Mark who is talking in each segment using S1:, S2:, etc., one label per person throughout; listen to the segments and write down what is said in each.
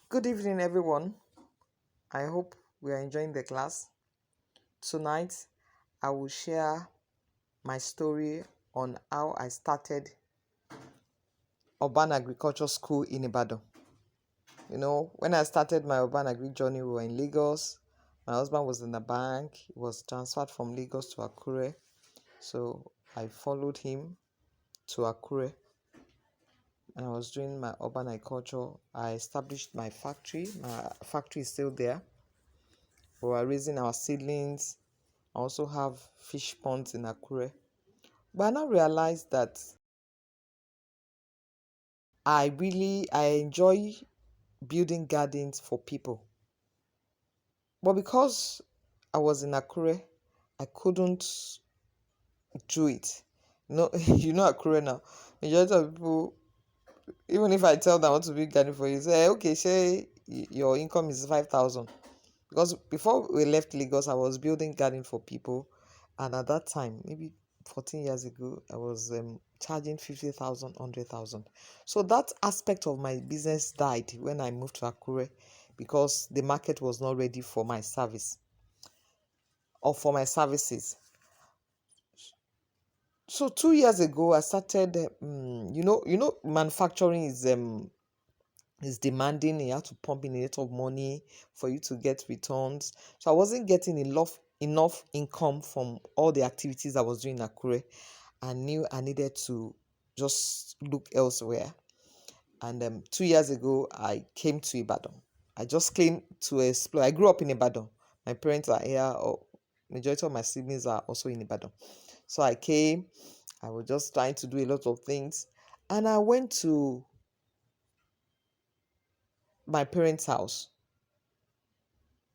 S1: Good evening, everyone. I hope we are enjoying the class. Tonight, I will share my story on how I started Urban Agriculture School in Ibadan. When I started my Urban Agri journey, we were in Lagos. My husband was in the bank. He was transferred from Lagos to Akure. So I followed him to Akure. And I was doing my urban agriculture. I established my factory. My factory is still there. We are raising our seedlings. I also have fish ponds in Akure. But I now realized that I enjoy building gardens for people. But because I was in Akure, I couldn't do it. No, Akure now. Majority of people, even if I tell them I want to build garden for you, say, okay, say your income is 5,000. Because before we left Lagos, I was building garden for people, and at that time, maybe 14 years ago, I was charging 50,000, 100,000. So that aspect of my business died when I moved to Akure because the market was not ready for my service or for my services. So 2 years ago, I started. Manufacturing is demanding. You have to pump in a lot of money for you to get returns. So I wasn't getting enough income from all the activities I was doing in Akure. I knew I needed to just look elsewhere. And 2 years ago, I came to Ibadan. I just came to explore. I grew up in Ibadan. My parents are here, or majority of my siblings are also in Ibadan. So I came. I was just trying to do a lot of things, and I went to my parents' house.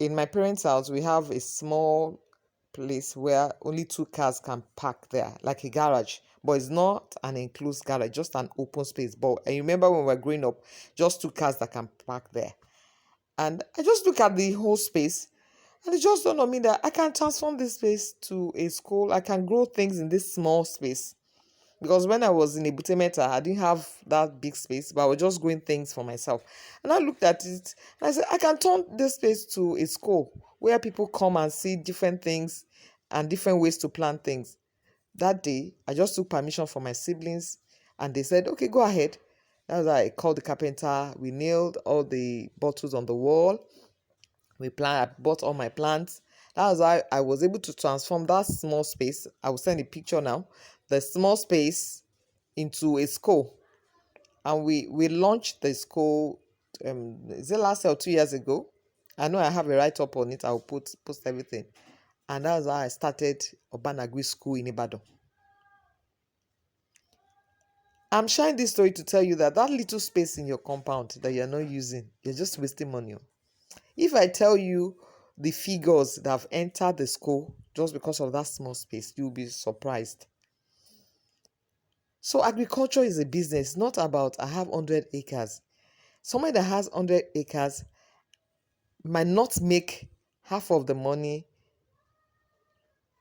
S1: In my parents' house, we have a small place where only two cars can park there, like a garage. But it's not an enclosed garage, just an open space. But I remember when we were growing up, just two cars that can park there. And I just look at the whole space, and it just dawned on me that I can transform this space to a school. I can grow things in this small space. Because when I was in Ebute Metta, I didn't have that big space, but I was just growing things for myself. And I looked at it and I said, I can turn this space to a school where people come and see different things and different ways to plant things. That day, I just took permission from my siblings and they said, okay, go ahead. That's why I called the carpenter. We nailed all the bottles on the wall. I bought all my plants. That was how I was able to transform that small space. I will send a picture now. The small space into a school. And we launched the school, is it last year or 2 years ago? I know I have a write-up on it. I'll post everything. And that's how I started Urban Agri School in Ibadan. I'm sharing this story to tell you that little space in your compound that you're not using, you're just wasting money on. If I tell you the figures that have entered the school just because of that small space, you'll be surprised. So agriculture is a business, not about I have 100 acres. Somebody that has 100 acres might not make half of the money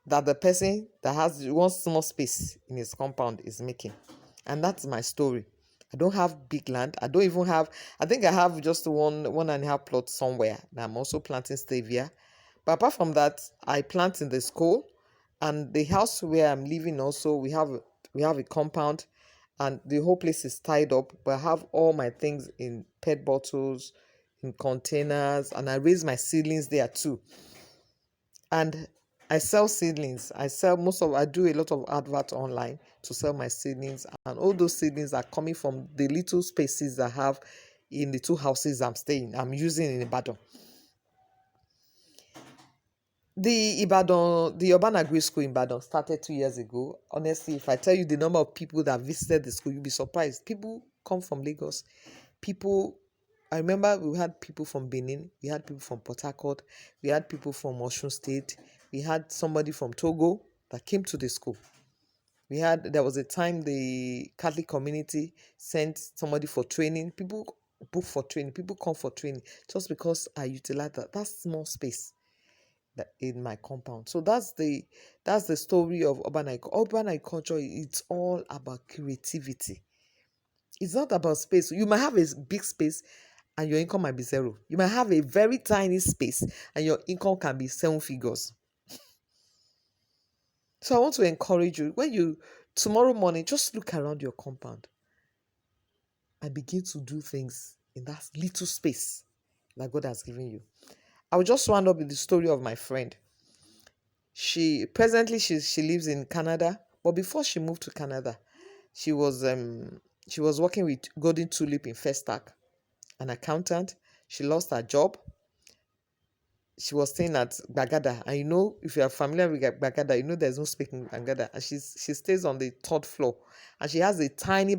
S1: that the person that has one small space in his compound is making. And that's my story. I don't have big land. I think I have just one and a half plot somewhere. And I'm also planting stevia. But apart from that, I plant in the school, and the house where I'm living also, we have a compound, and the whole place is tied up. But I have all my things in PET bottles, in containers, and I raise my seedlings there too. And I sell seedlings. I do a lot of advert online to sell my seedlings, and all those seedlings are coming from the little spaces I have in the two houses I'm using in Ibadan. The Urban Agri School in Ibadan started 2 years ago. Honestly, if I tell you the number of people that visited the school, you'll be surprised. People come from Lagos. I remember we had people from Benin, we had people from Port Harcourt, we had people from Osun State, we had somebody from Togo that came to the school. There was a time the Catholic community sent somebody for training. People book for training, people come for training just because I utilize that small space in my compound. So that's the story of urban agriculture. It's all about creativity. It's not about space. You might have a big space and your income might be zero. You might have a very tiny space and your income can be 7 figures. So I want to encourage you, when you tomorrow morning, just look around your compound and begin to do things in that little space that God has given you. I will just round up with the story of my friend. She lives in Canada, but before she moved to Canada, she was working with Golden Tulip in Festac, an accountant. She lost her job. She was staying at Bagada, and if you are familiar with Bagada, there's no speaking Bagada, and she stays on the third floor, and she has a tiny